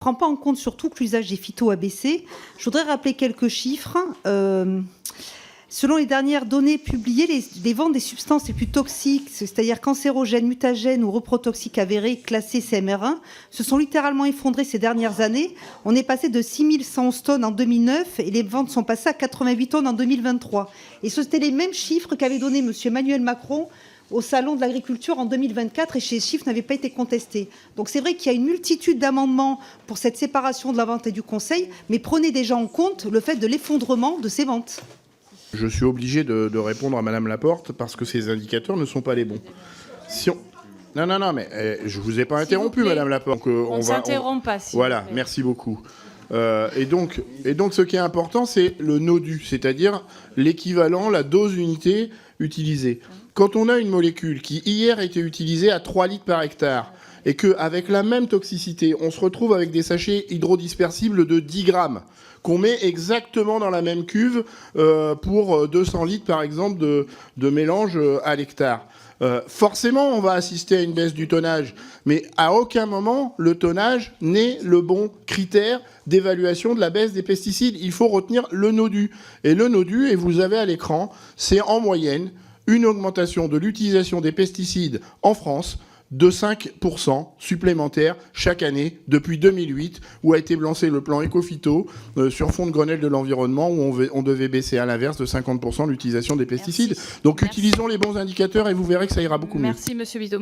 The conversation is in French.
prend pas en compte surtout que l'usage des phytos a baissé. Je voudrais rappeler quelques chiffres. Selon les dernières données publiées, les ventes des substances les plus toxiques, c'est-à-dire cancérogènes, mutagènes ou reprotoxiques avérées, classées CMR1, se sont littéralement effondrées ces dernières années. On est passé de 6111 tonnes en 2009 et les ventes sont passées à 88 tonnes en 2023. Et c'était les mêmes chiffres qu'avait donné M. Emmanuel Macron au Salon de l'agriculture en 2024 et ces chiffres n'avaient pas été contestés. Donc c'est vrai qu'il y a une multitude d'amendements pour cette séparation de la vente et du conseil, mais prenez déjà en compte le fait de l'effondrement de ces ventes. Je suis obligé de répondre à Madame Laporte parce que ces indicateurs ne sont pas les bons. Si on... Non, mais je vous ai pas interrompu, Madame Laporte. On ne s'interrompt pas. Voilà, merci beaucoup. Et donc, ce qui est important, c'est le NODU, c'est-à-dire l'équivalent, la dose unité utilisée. Quand on a une molécule qui, hier, était utilisée à 3 litres par hectare, et qu'avec la même toxicité, on se retrouve avec des sachets hydrodispersibles de 10 grammes, qu'on met exactement dans la même cuve pour 200 litres, par exemple, de mélange à l'hectare. Forcément, on va assister à une baisse du tonnage, mais à aucun moment, le tonnage n'est le bon critère d'évaluation de la baisse des pesticides. Il faut retenir le NODU. Et le NODU, et vous avez à l'écran, c'est en moyenne une augmentation de l'utilisation des pesticides en France de 5% supplémentaires chaque année depuis 2008, où a été lancé le plan Écophyto sur fond de Grenelle de l'environnement, où on devait baisser à l'inverse de 50% l'utilisation des pesticides. Donc utilisons les bons indicateurs et vous verrez que ça ira beaucoup mieux. Merci, Monsieur Bitot.